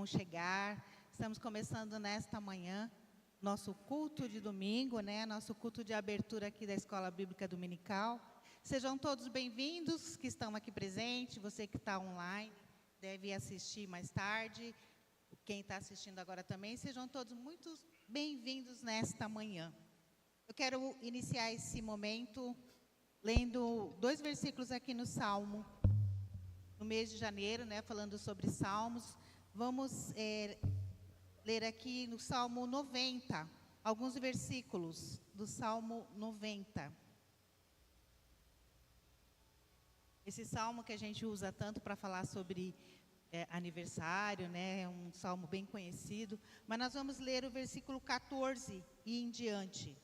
chegar. Estamos começando nesta manhã nosso culto de domingo, né? Nosso culto de abertura aqui da Escola Bíblica Dominical. Sejam todos bem-vindos que estão aqui presentes. Você que está online deve assistir mais tarde. Quem está assistindo agora também, sejam todos muito bem-vindos nesta manhã. Eu quero iniciar esse momento lendo 2 versículos aqui no Salmo, no mês de janeiro, né, falando sobre Salmos. Vamos ler aqui no Salmo 90, alguns versículos do Salmo 90. Esse salmo que a gente usa tanto para falar sobre aniversário, né, é um salmo bem conhecido, mas nós vamos ler o versículo 14 e em diante.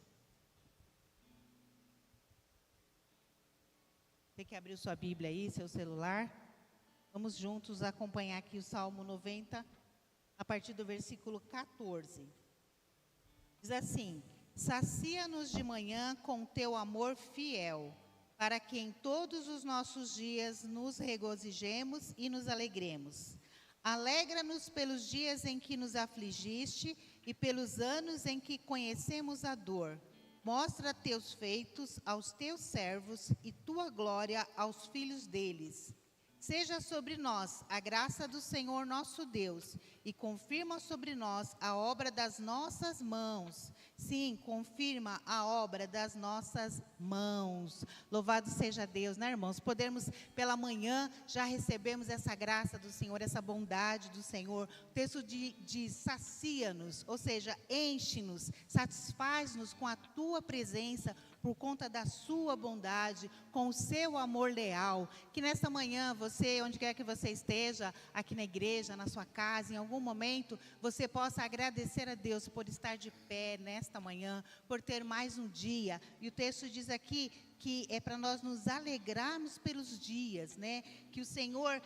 Tem que abrir sua Bíblia aí, seu celular. Vamos juntos acompanhar aqui o Salmo 90, a partir do versículo 14. Diz assim: sacia-nos de manhã com teu amor fiel, para que em todos os nossos dias nos regozijemos e nos alegremos. Alegra-nos pelos dias em que nos afligiste e pelos anos em que conhecemos a dor. Mostra teus feitos aos teus servos e tua glória aos filhos deles. Seja sobre nós a graça do Senhor nosso Deus e confirma sobre nós a obra das nossas mãos. Sim, confirma a obra das nossas mãos. Louvado seja Deus, né, irmãos? Podermos, pela manhã, já recebemos essa graça do Senhor, essa bondade do Senhor. O texto diz, sacia-nos, ou seja, enche-nos, satisfaz-nos com a tua presença, por conta da sua bondade, com o seu amor leal. Que nesta manhã, você, onde quer que você esteja, aqui na igreja, na sua casa, em algum momento, você possa agradecer a Deus por estar de pé nesta manhã, por ter mais um dia. E o texto diz aqui que é para nós nos alegrarmos pelos dias, né? Que o Senhor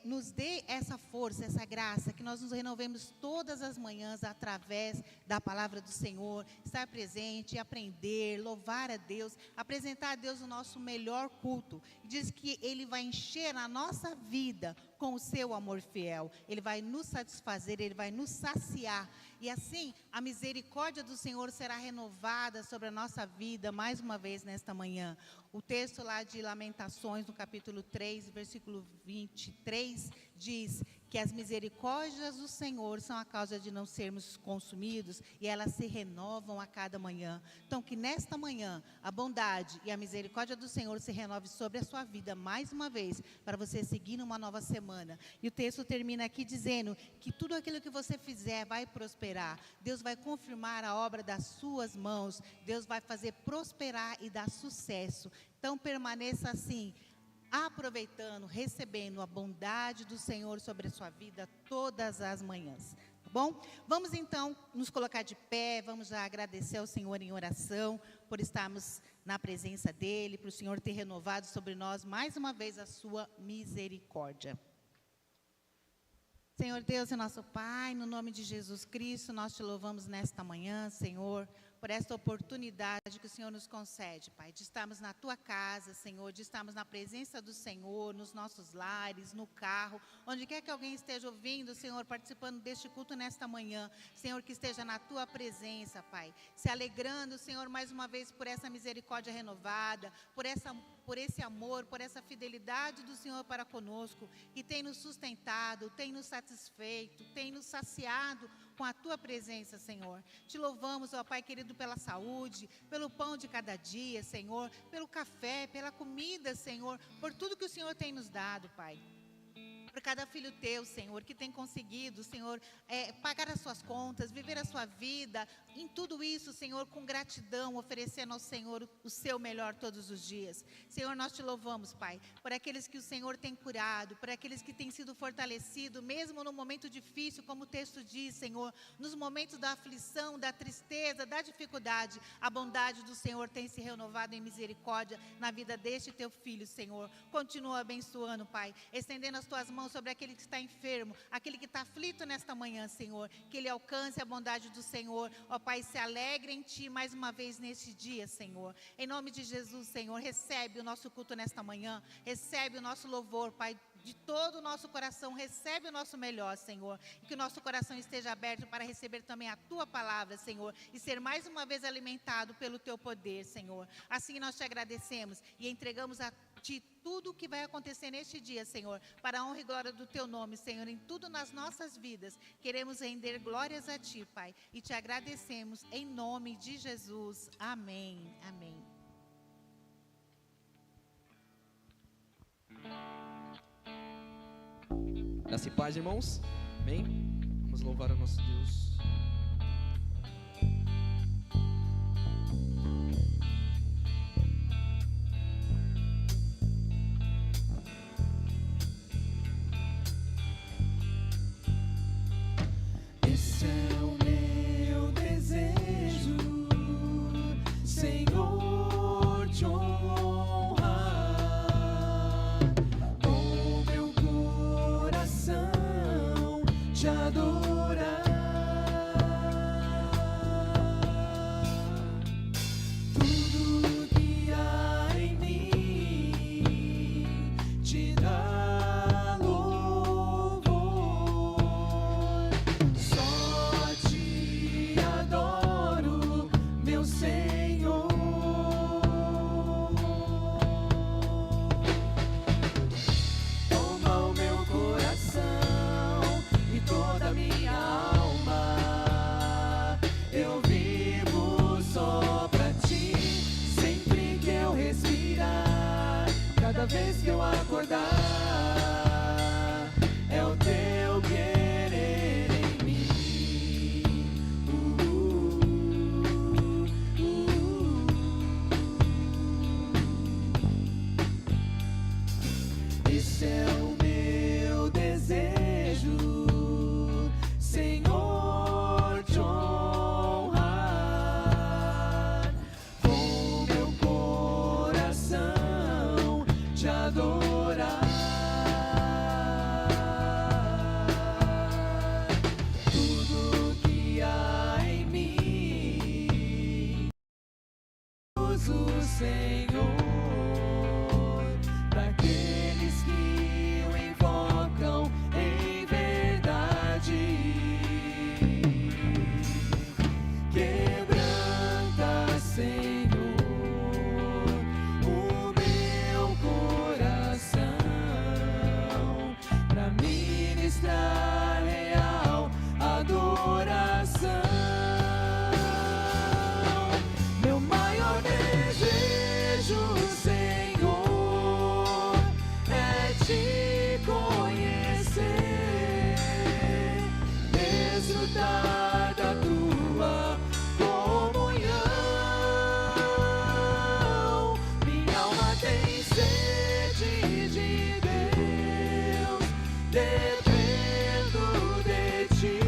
nos dê essa força, essa graça, que nós nos renovemos todas as manhãs através da palavra do Senhor, estar presente, aprender, louvar a Deus, apresentar a Deus o nosso melhor culto. Diz que Ele vai encher a nossa vida com o seu amor fiel. Ele vai nos satisfazer, Ele vai nos saciar. E assim, a misericórdia do Senhor será renovada sobre a nossa vida, mais uma vez nesta manhã. O texto lá de Lamentações, no capítulo 3, versículo 23, diz que as misericórdias do Senhor são a causa de não sermos consumidos e elas se renovam a cada manhã. Então, que nesta manhã a bondade e a misericórdia do Senhor se renove sobre a sua vida mais uma vez, para você seguir numa nova semana. E o texto termina aqui dizendo que tudo aquilo que você fizer vai prosperar. Deus vai confirmar a obra das suas mãos. Deus vai fazer prosperar e dar sucesso. Então, permaneça assim, aproveitando, recebendo a bondade do Senhor sobre a sua vida todas as manhãs, tá bom? Vamos então nos colocar de pé, vamos já agradecer ao Senhor em oração, por estarmos na presença dEle, para o Senhor ter renovado sobre nós mais uma vez a sua misericórdia. Senhor Deus e nosso Pai, no nome de Jesus Cristo, nós te louvamos nesta manhã, Senhor, por esta oportunidade que o Senhor nos concede, Pai, de estarmos na Tua casa, Senhor, de estarmos na presença do Senhor, nos nossos lares, no carro, onde quer que alguém esteja ouvindo, Senhor, participando deste culto nesta manhã, Senhor, que esteja na Tua presença, Pai, se alegrando, Senhor, mais uma vez por essa misericórdia renovada, por esse amor, por essa fidelidade do Senhor para conosco, que tem nos sustentado, tem nos satisfeito, tem nos saciado com a Tua presença, Senhor. Te louvamos, ó Pai querido, pela saúde, pelo pão de cada dia, Senhor, pelo café, pela comida, Senhor, por tudo que o Senhor tem nos dado, Pai. Por cada filho teu, Senhor, que tem conseguido, Senhor, pagar as suas contas, viver a sua vida, em tudo isso, Senhor, com gratidão, oferecendo ao Senhor o seu melhor todos os dias. Senhor, nós te louvamos, Pai, por aqueles que o Senhor tem curado, por aqueles que têm sido fortalecidos, mesmo no momento difícil, como o texto diz, Senhor, nos momentos da aflição, da tristeza, da dificuldade, a bondade do Senhor tem se renovado em misericórdia na vida deste teu filho, Senhor. Continua abençoando, Pai, estendendo as tuas mãos sobre aquele que está enfermo, aquele que está aflito nesta manhã, Senhor, que ele alcance a bondade do Senhor, ó Pai, se alegre em Ti mais uma vez neste dia, Senhor, em nome de Jesus, Senhor, recebe o nosso culto nesta manhã, recebe o nosso louvor, Pai, de todo o nosso coração, recebe o nosso melhor, Senhor, e que o nosso coração esteja aberto para receber também a Tua palavra, Senhor, e ser mais uma vez alimentado pelo Teu poder, Senhor. Assim nós te agradecemos e entregamos a Ti tudo o que vai acontecer neste dia, Senhor, para a honra e glória do Teu nome, Senhor, em tudo nas nossas vidas. Queremos render glórias a Ti, Pai, e te agradecemos em nome de Jesus. Amém. Amém. Graça e paz, irmãos. Amém? Vamos louvar o nosso Deus. Esse é o meu desejo, Senhor, te honrar, com meu coração te adorar. Tudo que há em mim te dá louvor. Só te adoro, meu Senhor. Toma o meu coração e toda a minha alma. Eu vivo só pra ti, sempre que eu respirar, cada vez que eu acordar, é o teu querer em mim. Esse é o meu desejo, Senhor, te honrar, com meu coração te adorar. Tudo que há em mim, uso, Senhor, para aqueles que o invocam em verdade. Quebranta, Senhor, o meu coração, para ministrar real adoração. Meu maior desejo, Senhor, é te conhecer, desfrutar da tua comunhão. Minha alma tem sede de Deus, dependo de ti.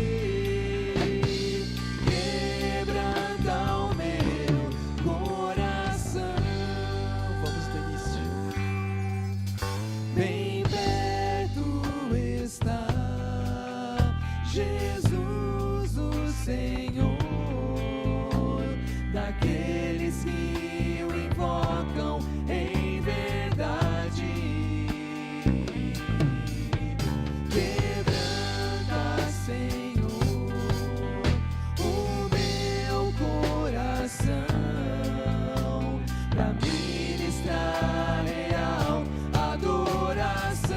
Quebranta o meu coração. Vamos do início. Bem perto está Jesus, o Senhor, daqueles que o invocam em verdade. Quebranta, Senhor, o meu coração, pra ministrar real adoração.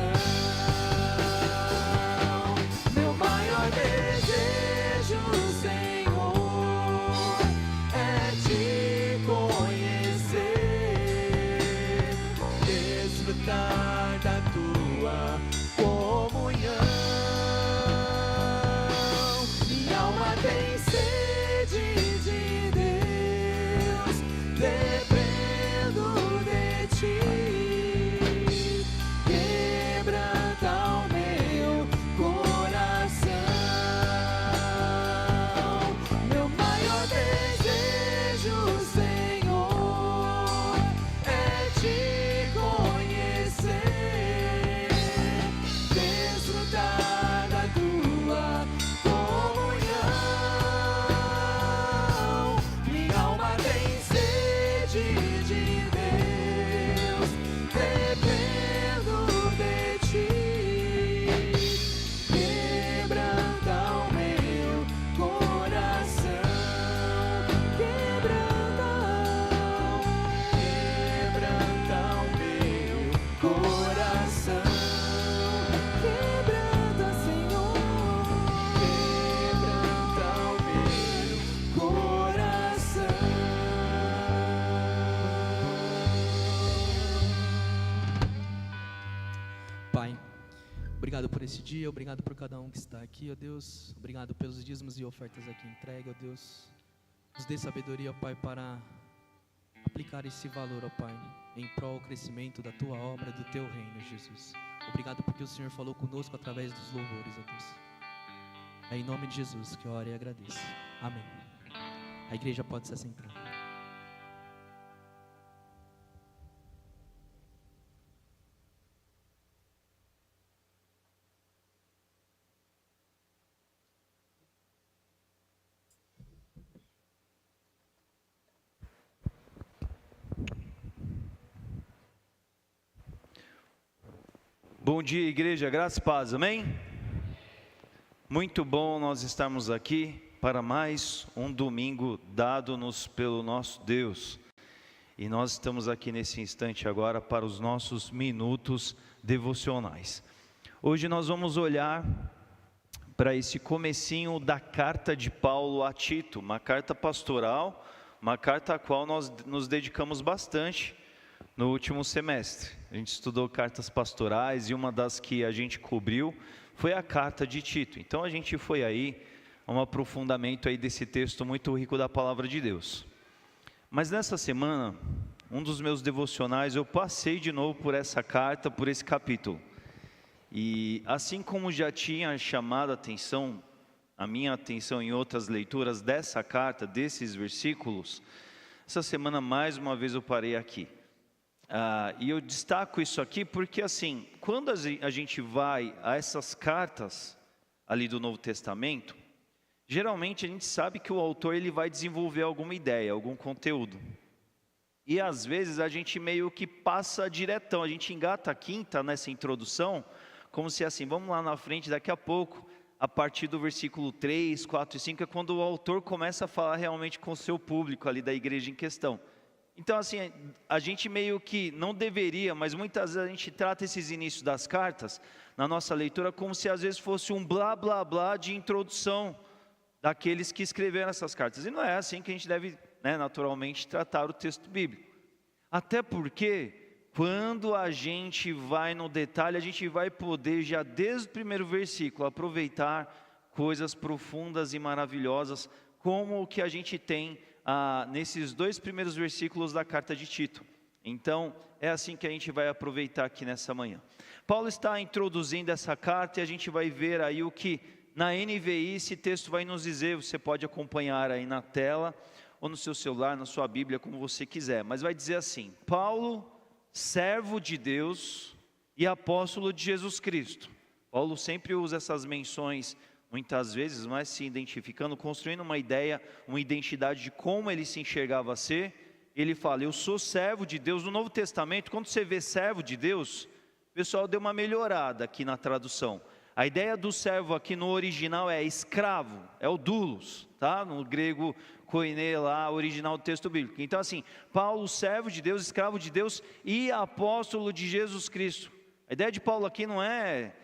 Meu maior desejo, Senhor, é te conhecer, desfrutar da tua comunhão. Minha alma tem sede de Deus, dependo Obrigado por esse dia, obrigado por cada um que está aqui, ó Deus. Obrigado pelos dízimos e ofertas aqui entregue, ó Deus. Nos dê sabedoria, ó Pai, para aplicar esse valor, ó Pai, em prol do crescimento da Tua obra, do Teu reino, Jesus. Obrigado porque o Senhor falou conosco através dos louvores, ó Deus. É em nome de Jesus que eu oro e agradeço. Amém. A igreja pode se assentar. Bom dia, igreja, graça e paz, amém? Muito bom nós estarmos aqui para mais um domingo dado-nos pelo nosso Deus. E nós estamos aqui nesse instante agora para os nossos minutos devocionais. Hoje nós vamos olhar para esse comecinho da carta de Paulo a Tito, uma carta pastoral, uma carta a qual nós nos dedicamos bastante no último semestre. A gente estudou cartas pastorais e uma das que a gente cobriu foi a carta de Tito. Então a gente foi aí a um aprofundamento aí desse texto muito rico da palavra de Deus. Mas nessa semana, um dos meus devocionais, eu passei de novo por essa carta, por esse capítulo. E assim como já tinha chamado a minha atenção em outras leituras dessa carta, desses versículos, essa semana mais uma vez eu parei aqui. E eu destaco isso aqui porque assim, quando a gente vai a essas cartas ali do Novo Testamento, geralmente a gente sabe que o autor ele vai desenvolver alguma ideia, algum conteúdo. E às vezes a gente meio que passa diretão, a gente engata a quinta nessa introdução, como se assim, vamos lá na frente daqui a pouco, a partir do versículo 3, 4 e 5, é quando o autor começa a falar realmente com o seu público ali da igreja em questão. Então assim, a gente meio que não deveria, mas muitas vezes a gente trata esses inícios das cartas, na nossa leitura, como se às vezes fosse um blá blá blá de introdução daqueles que escreveram essas cartas. E não é assim que a gente deve, naturalmente, tratar o texto bíblico. Até porque, quando a gente vai no detalhe, a gente vai poder já desde o primeiro versículo aproveitar coisas profundas e maravilhosas, como o que a gente tem nesses dois primeiros versículos da carta de Tito. Então, é assim que a gente vai aproveitar aqui nessa manhã. Paulo está introduzindo essa carta e a gente vai ver aí o que na NVI esse texto vai nos dizer. Você pode acompanhar aí na tela, ou no seu celular, na sua Bíblia, como você quiser. Mas vai dizer assim: Paulo, servo de Deus e apóstolo de Jesus Cristo. Paulo sempre usa essas menções muitas vezes, mas se identificando, construindo uma ideia, uma identidade de como ele se enxergava a ser. Ele fala: eu sou servo de Deus. No Novo Testamento, quando você vê servo de Deus, o pessoal deu uma melhorada aqui na tradução. A ideia do servo aqui no original é escravo, é o doulos, tá? No grego koiné lá, original do texto bíblico. Então assim, Paulo, servo de Deus, escravo de Deus e apóstolo de Jesus Cristo. A ideia de Paulo aqui não é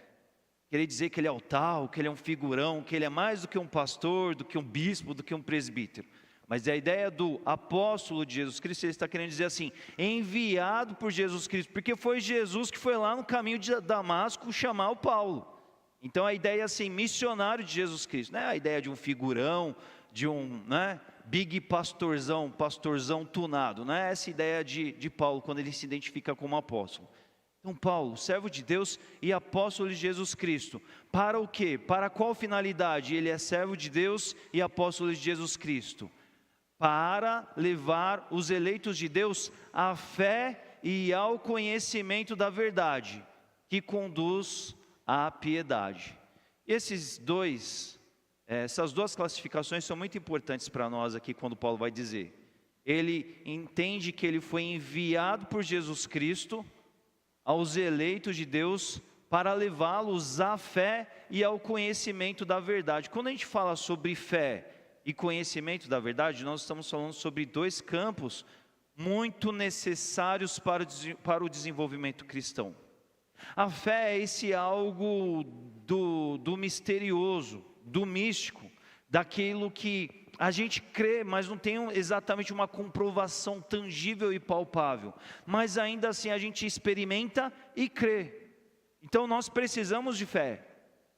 querer dizer que ele é o tal, que ele é um figurão, que ele é mais do que um pastor, do que um bispo, do que um presbítero. Mas a ideia do apóstolo de Jesus Cristo, ele está querendo dizer assim, enviado por Jesus Cristo, porque foi Jesus que foi lá no caminho de Damasco chamar o Paulo. Então a ideia é assim, missionário de Jesus Cristo, não é a ideia de um figurão, de um big pastorzão tunado, não é essa ideia de Paulo quando ele se identifica como apóstolo. Então Paulo, servo de Deus e apóstolo de Jesus Cristo, para o quê? Para qual finalidade ele é servo de Deus e apóstolo de Jesus Cristo? Para levar os eleitos de Deus à fé e ao conhecimento da verdade, que conduz à piedade. Essas duas classificações são muito importantes para nós aqui quando Paulo vai dizer. Ele entende que ele foi enviado por Jesus Cristo aos eleitos de Deus para levá-los à fé e ao conhecimento da verdade. Quando a gente fala sobre fé e conhecimento da verdade, nós estamos falando sobre dois campos muito necessários para o desenvolvimento cristão. A fé é esse algo do misterioso, do místico, daquilo que a gente crê, mas não tem exatamente uma comprovação tangível e palpável. Mas ainda assim a gente experimenta e crê. Então nós precisamos de fé.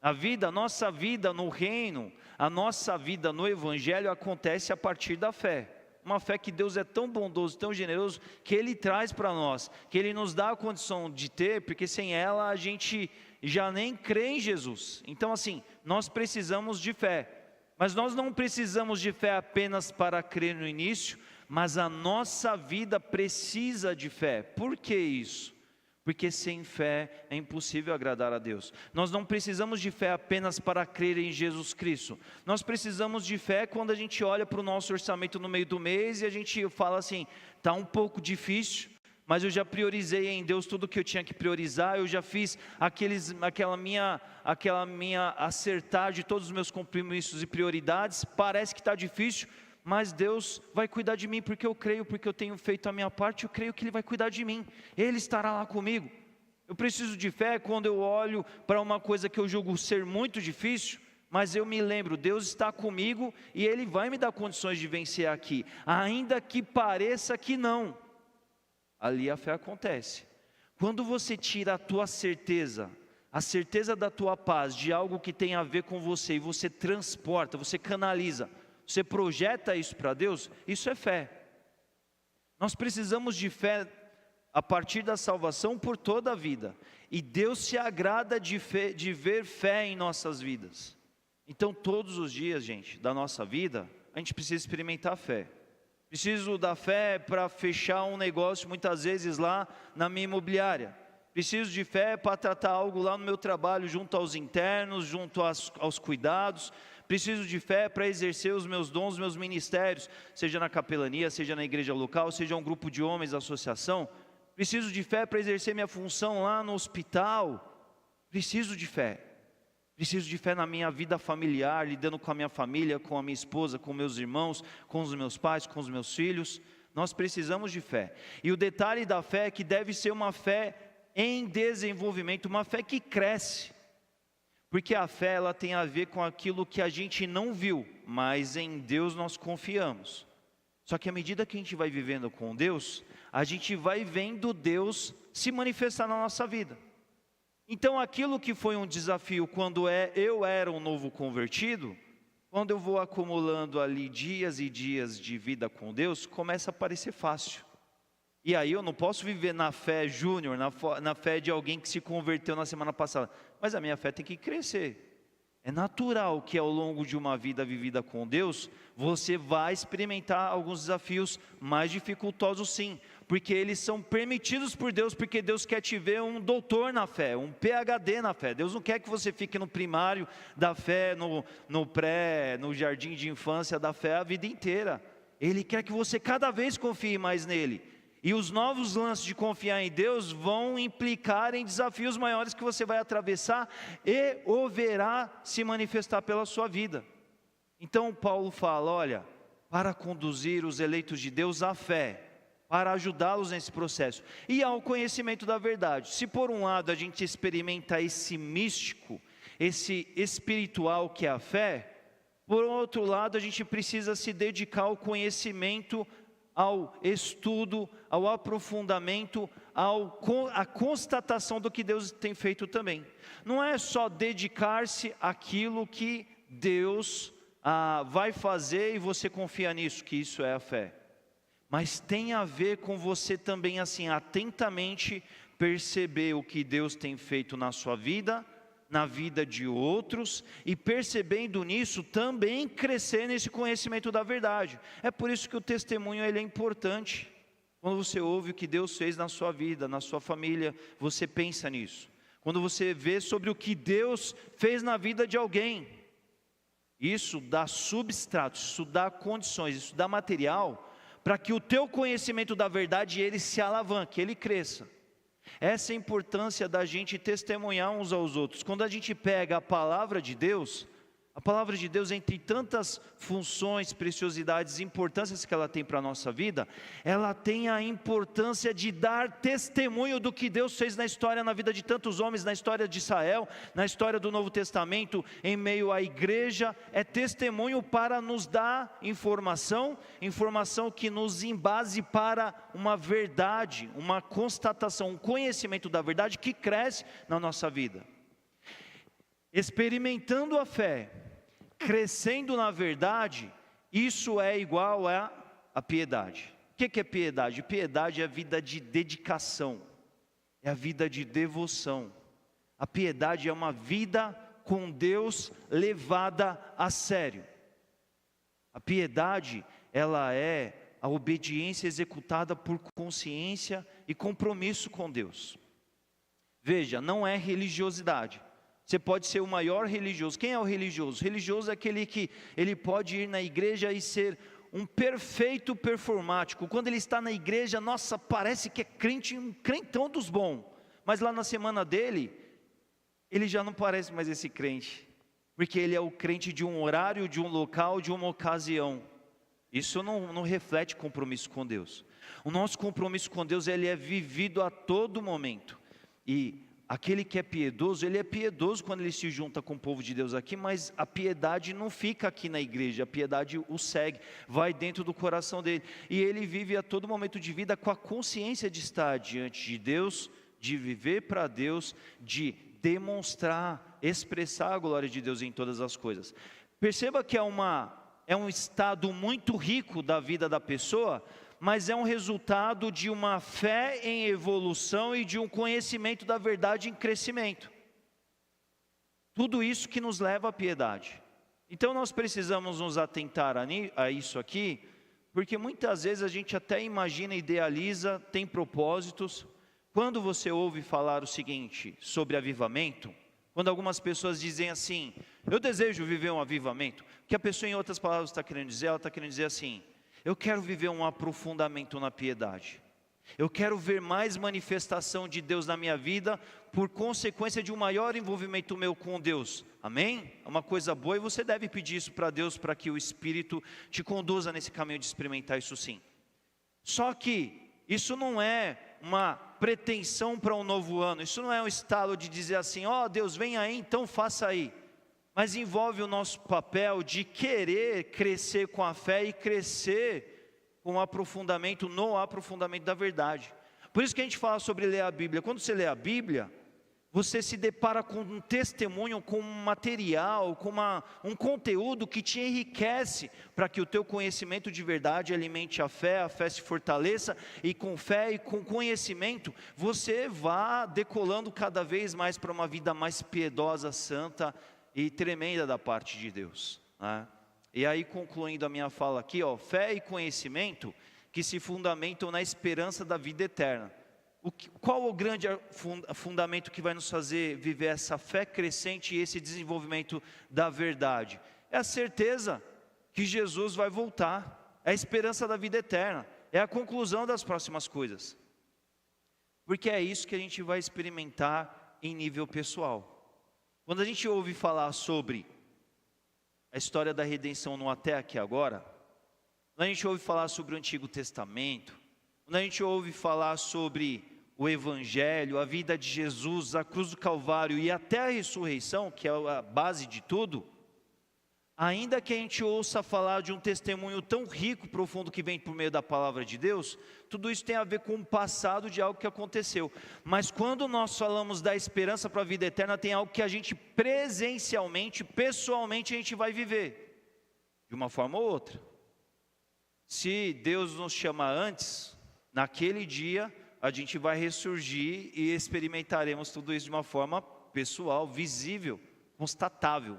A nossa vida no reino, a nossa vida no evangelho acontece a partir da fé. Uma fé que Deus é tão bondoso, tão generoso, que Ele traz para nós, que Ele nos dá a condição de ter, porque sem ela a gente já nem crê em Jesus. Então assim, nós precisamos de fé, mas nós não precisamos de fé apenas para crer no início, mas a nossa vida precisa de fé. Por que isso? Porque sem fé é impossível agradar a Deus. Nós não precisamos de fé apenas para crer em Jesus Cristo. Nós precisamos de fé quando a gente olha para o nosso orçamento no meio do mês e a gente fala assim, está um pouco difícil, mas eu já priorizei em Deus tudo que eu tinha que priorizar, eu já fiz aquela minha acertar de todos os meus compromissos e prioridades, parece que está difícil, mas Deus vai cuidar de mim, porque eu creio, porque eu tenho feito a minha parte, eu creio que Ele vai cuidar de mim, Ele estará lá comigo. Eu preciso de fé quando eu olho para uma coisa que eu julgo ser muito difícil, mas eu me lembro, Deus está comigo e Ele vai me dar condições de vencer aqui, ainda que pareça que não. Ali a fé acontece. Quando você tira a tua certeza, a certeza da tua paz, de algo que tem a ver com você, e você transporta, você canaliza, você projeta isso para Deus, isso é fé. Nós precisamos de fé a partir da salvação por toda a vida, e Deus se agrada de ver fé em nossas vidas. Então todos os dias, gente, da nossa vida, a gente precisa experimentar a fé. Preciso da fé para fechar um negócio muitas vezes lá na minha imobiliária. Preciso de fé para tratar algo lá no meu trabalho, junto aos internos, junto aos cuidados. Preciso de fé para exercer os meus dons, os meus ministérios, seja na capelania, seja na igreja local, seja um grupo de homens, associação. Preciso de fé para exercer minha função lá no hospital. Preciso de fé. Preciso de fé na minha vida familiar, lidando com a minha família, com a minha esposa, com meus irmãos, com os meus pais, com os meus filhos. Nós precisamos de fé. E o detalhe da fé é que deve ser uma fé em desenvolvimento, uma fé que cresce. Porque a fé, ela tem a ver com aquilo que a gente não viu, mas em Deus nós confiamos. Só que à medida que a gente vai vivendo com Deus, a gente vai vendo Deus se manifestar na nossa vida. Então aquilo que foi um desafio quando eu era um novo convertido, quando eu vou acumulando ali dias e dias de vida com Deus, começa a parecer fácil. E aí eu não posso viver na fé júnior, na fé de alguém que se converteu na semana passada. Mas a minha fé tem que crescer. É natural que ao longo de uma vida vivida com Deus, você vai experimentar alguns desafios mais dificultosos sim. Porque eles são permitidos por Deus, porque Deus quer te ver um doutor na fé, um PhD na fé. Deus não quer que você fique no primário da fé, no pré, no jardim de infância da fé a vida inteira. Ele quer que você cada vez confie mais nele. E os novos lances de confiar em Deus vão implicar em desafios maiores que você vai atravessar e o verá se manifestar pela sua vida. Então Paulo fala, olha, para conduzir os eleitos de Deus à fé, para ajudá-los nesse processo, e ao conhecimento da verdade. Se por um lado a gente experimenta esse místico, esse espiritual que é a fé, por outro lado a gente precisa se dedicar ao conhecimento, ao estudo, ao aprofundamento, à constatação do que Deus tem feito também. Não é só dedicar-se àquilo que Deus vai fazer e você confia nisso, que isso é a fé. Mas tem a ver com você também assim, atentamente perceber o que Deus tem feito na sua vida, na vida de outros, e percebendo nisso também crescer nesse conhecimento da verdade. É por isso que o testemunho ele é importante. Quando você ouve o que Deus fez na sua vida, na sua família, você pensa nisso. Quando você vê sobre o que Deus fez na vida de alguém, isso dá substrato, isso dá condições, isso dá material para que o teu conhecimento da verdade ele se alavanque, ele cresça. Essa é a importância da gente testemunhar uns aos outros. Quando a gente pega a palavra de Deus, A palavra de Deus, entre tantas funções, preciosidades, importâncias que ela tem para a nossa vida, ela tem a importância de dar testemunho do que Deus fez na história, na vida de tantos homens, na história de Israel, na história do Novo Testamento, em meio à igreja. É testemunho para nos dar informação que nos embase para uma verdade, uma constatação, um conhecimento da verdade que cresce na nossa vida. Experimentando a fé, crescendo na verdade, isso é igual a piedade. O que é piedade? Piedade é a vida de dedicação, é a vida de devoção. A piedade é uma vida com Deus levada a sério. A piedade, ela é a obediência executada por consciência e compromisso com Deus. Veja, não é religiosidade. Você pode ser o maior religioso. Quem é o religioso? O religioso é aquele que ele pode ir na igreja e ser um perfeito performático. Quando ele está na igreja, nossa, parece que é crente, um crentão dos bons. Mas lá na semana dele, ele já não parece mais esse crente. Porque ele é o crente de um horário, de um local, de uma ocasião. Isso não reflete compromisso com Deus. O nosso compromisso com Deus, ele é vivido a todo momento. E aquele que é piedoso, ele é piedoso quando ele se junta com o povo de Deus aqui, mas a piedade não fica aqui na igreja, a piedade o segue, vai dentro do coração dele, e ele vive a todo momento de vida com a consciência de estar diante de Deus, de viver para Deus, de demonstrar, expressar a glória de Deus em todas as coisas. Perceba que é um estado muito rico da vida da pessoa, mas é um resultado de uma fé em evolução e de um conhecimento da verdade em crescimento. Tudo isso que nos leva à piedade. Então nós precisamos nos atentar a isso aqui, porque muitas vezes a gente até imagina, idealiza, tem propósitos. Quando você ouve falar o seguinte sobre avivamento, quando algumas pessoas dizem assim, eu desejo viver um avivamento, o que a pessoa em outras palavras está querendo dizer, ela está querendo dizer assim, eu quero viver um aprofundamento na piedade. Eu quero ver mais manifestação de Deus na minha vida, por consequência de um maior envolvimento meu com Deus. Amém? É uma coisa boa e você deve pedir isso para Deus, para que o Espírito te conduza nesse caminho de experimentar isso sim. Só que isso não é uma pretensão para um novo ano. Isso não é um estalo de dizer assim, ó Deus, vem aí, então faça aí. Mas envolve o nosso papel de querer crescer com a fé e crescer com o aprofundamento, no aprofundamento da verdade. Por isso que a gente fala sobre ler a Bíblia. Quando você lê a Bíblia, você se depara com um testemunho, com um material, com um conteúdo que te enriquece, para que o teu conhecimento de verdade alimente a fé se fortaleça, e com fé e com conhecimento, você vá decolando cada vez mais para uma vida mais piedosa, santa e tremenda da parte de Deus, né? E aí, concluindo a minha fala aqui, fé e conhecimento que se fundamentam na esperança da vida eterna. Qual o grande fundamento que vai nos fazer viver essa fé crescente e esse desenvolvimento da verdade? É a certeza que Jesus vai voltar, é a esperança da vida eterna, é a conclusão das próximas coisas. Porque é isso que a gente vai experimentar em nível pessoal. Quando a gente ouve falar sobre a história da redenção no até aqui agora, quando a gente ouve falar sobre o Antigo Testamento, quando a gente ouve falar sobre o Evangelho, a vida de Jesus, a cruz do Calvário e até a ressurreição, que é a base de tudo, ainda que a gente ouça falar de um testemunho tão rico, profundo que vem por meio da palavra de Deus, tudo isso tem a ver com o passado de algo que aconteceu. Mas quando nós falamos da esperança para a vida eterna, tem algo que a gente presencialmente, pessoalmente a gente vai viver, de uma forma ou outra. Se Deus nos chama antes, naquele dia a gente vai ressurgir e experimentaremos tudo isso de uma forma pessoal, visível, constatável.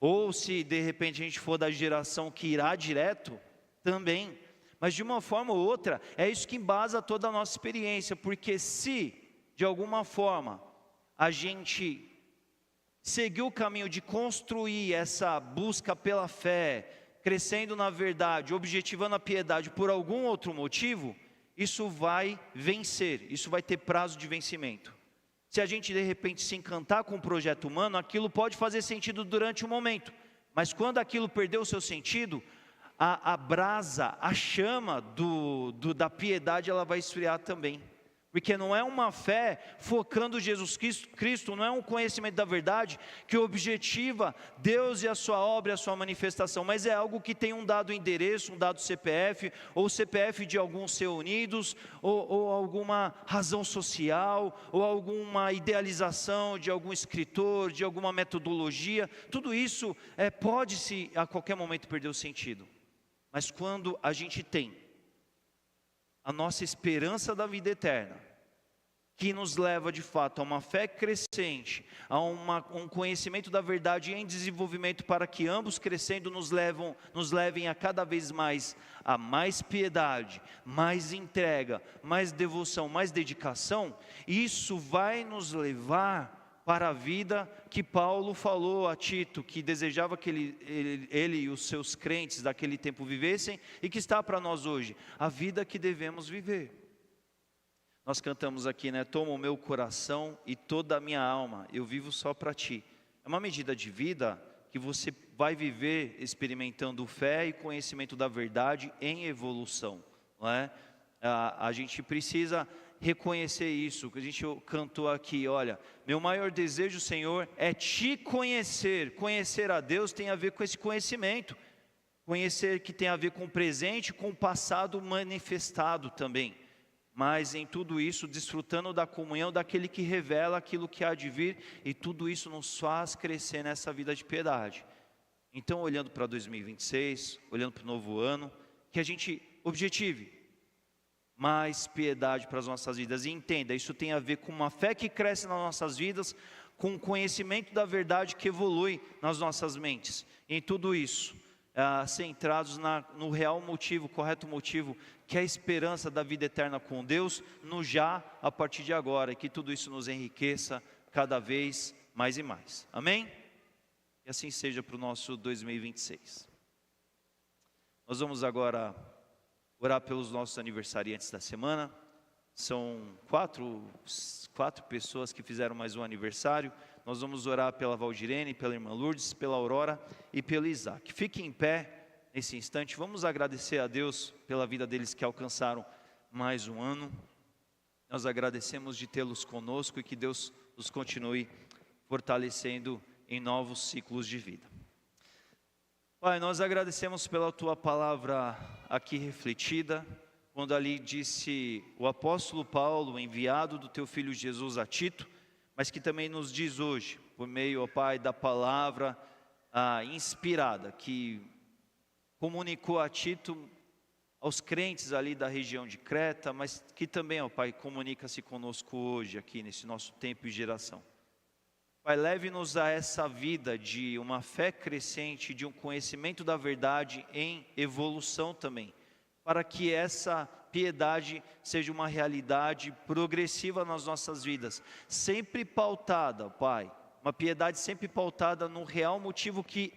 Ou se de repente a gente for da geração que irá direto, também. Mas de uma forma ou outra, é isso que embasa toda a nossa experiência. Porque se, de alguma forma, a gente seguir o caminho de construir essa busca pela fé, crescendo na verdade, objetivando a piedade por algum outro motivo, isso vai vencer, isso vai ter prazo de vencimento. Se a gente de repente se encantar com o projeto humano, aquilo pode fazer sentido durante um momento, Mas quando aquilo perdeu o seu sentido, a brasa, a chama da piedade, ela vai esfriar também. Porque não é uma fé focando Jesus Cristo, não é um conhecimento da verdade que objetiva Deus e a sua obra e a sua manifestação, mas é algo que tem um dado endereço, um dado CPF, ou CPF de alguns reunidos, ou alguma razão social, ou alguma idealização de algum escritor, de alguma metodologia. Tudo isso pode-se a qualquer momento perder o sentido. Mas quando a gente tem a nossa esperança da vida eterna, que nos leva de fato a uma fé crescente, a um conhecimento da verdade em desenvolvimento, para que ambos crescendo nos levem a cada vez mais a mais piedade, mais entrega, mais devoção, mais dedicação, isso vai nos levar para a vida que Paulo falou a Tito, que desejava que ele e os seus crentes daquele tempo vivessem, e que está para nós hoje, a vida que devemos viver. Nós cantamos aqui, né? Toma o meu coração e toda a minha alma, eu vivo só para ti. É uma medida de vida que você vai viver experimentando fé e conhecimento da verdade em evolução, não é? A gente precisa reconhecer isso, que a gente cantou aqui, olha, meu maior desejo, Senhor, é te conhecer. Conhecer a Deus tem a ver com esse conhecimento, conhecer que tem a ver com o presente, com o passado manifestado também, mas em tudo isso, desfrutando da comunhão daquele que revela aquilo que há de vir, e tudo isso nos faz crescer nessa vida de piedade. Então, olhando para 2026, olhando para o novo ano, que a gente objetive mais piedade para as nossas vidas, e entenda, isso tem a ver com uma fé que cresce nas nossas vidas, com o conhecimento da verdade que evolui nas nossas mentes, e em tudo isso, centrados no real motivo, correto motivo, que é a esperança da vida eterna com Deus, no já, a partir de agora, e que tudo isso nos enriqueça cada vez mais e mais, amém? E assim seja para o nosso 2026. Nós vamos agora orar pelos nossos aniversariantes da semana. São quatro pessoas que fizeram mais um aniversário. Nós vamos orar pela Valdirene, pela irmã Lourdes, pela Aurora e pelo Isaac. Fiquem em pé nesse instante. Vamos agradecer a Deus pela vida deles que alcançaram mais um ano. Nós agradecemos de tê-los conosco e que Deus os continue fortalecendo em novos ciclos de vida. Pai, nós agradecemos pela Tua palavra aqui refletida, quando ali disse o apóstolo Paulo, enviado do Teu Filho Jesus a Tito, mas que também nos diz hoje, por meio, ó Pai, da palavra inspirada, que comunicou a Tito, aos crentes ali da região de Creta, mas que também, ó Pai, comunica-se conosco hoje, aqui nesse nosso tempo e geração. Pai, leve-nos a essa vida de uma fé crescente, de um conhecimento da verdade em evolução também, para que essa piedade seja uma realidade progressiva nas nossas vidas, sempre pautada, Pai, uma piedade sempre pautada no real motivo que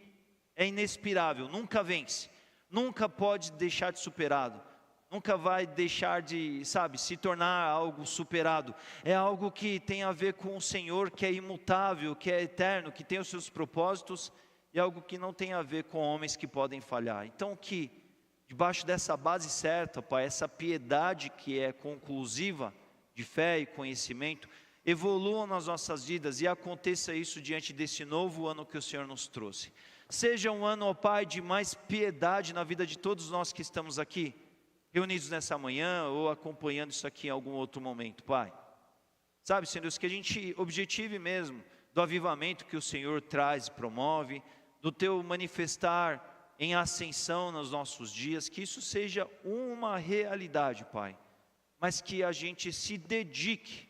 é inexpirável, nunca vence, nunca pode deixar de superado, nunca vai deixar de, se tornar algo superado. É algo que tem a ver com o Senhor, que é imutável, que é eterno, que tem os seus propósitos, e algo que não tem a ver com homens que podem falhar. Então que, debaixo dessa base certa, Pai, essa piedade que é conclusiva de fé e conhecimento, evoluam nas nossas vidas e aconteça isso diante desse novo ano que o Senhor nos trouxe. Seja um ano, ó Pai, de mais piedade na vida de todos nós que estamos aqui, reunidos nessa manhã ou acompanhando isso aqui em algum outro momento, Pai. Senhor Deus, que a gente objetive mesmo do avivamento que o Senhor traz e promove, do Teu manifestar em ascensão nos nossos dias, que isso seja uma realidade, Pai, mas que a gente se dedique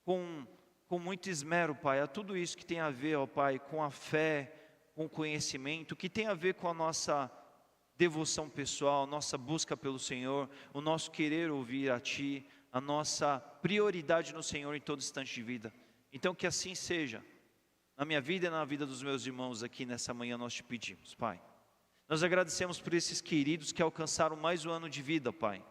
com muito esmero, Pai, a tudo isso que tem a ver, ó Pai, com a fé, com o conhecimento, que tem a ver com a nossa devoção pessoal, nossa busca pelo Senhor, o nosso querer ouvir a Ti, a nossa prioridade no Senhor em todo instante de vida. Então que assim seja, na minha vida e na vida dos meus irmãos aqui nessa manhã nós Te pedimos, Pai. Nós agradecemos por esses queridos que alcançaram mais um ano de vida, Pai.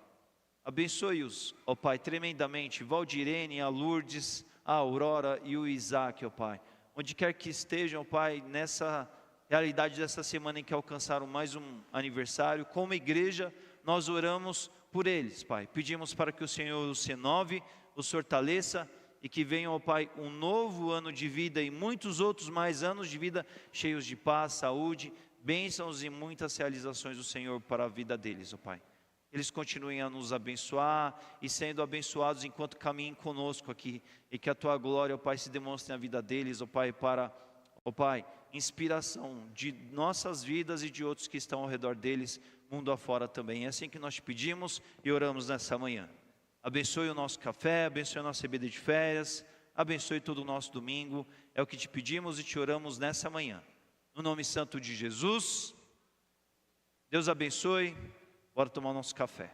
Abençoe-os, ó Pai, tremendamente, Valdirene, a Lourdes, a Aurora e o Isaac, ó Pai. Onde quer que estejam, Pai, nessa realidade dessa semana em que alcançaram mais um aniversário. Como igreja, nós oramos por eles, Pai. Pedimos para que o Senhor os renove, os fortaleça e que venha, ó Pai, um novo ano de vida e muitos outros mais anos de vida cheios de paz, saúde, bênçãos e muitas realizações do Senhor para a vida deles, ó Pai. Eles continuem a nos abençoar e sendo abençoados enquanto caminhem conosco aqui. E que a Tua glória, ó Pai, se demonstre na vida deles, ó Pai, para, ó Pai, inspiração de nossas vidas e de outros que estão ao redor deles, mundo afora também. É assim que nós te pedimos e oramos nessa manhã. Abençoe o nosso café, abençoe a nossa bebida de férias, abençoe todo o nosso domingo. É o que te pedimos e te oramos nessa manhã. No nome santo de Jesus, Deus abençoe. Bora tomar o nosso café.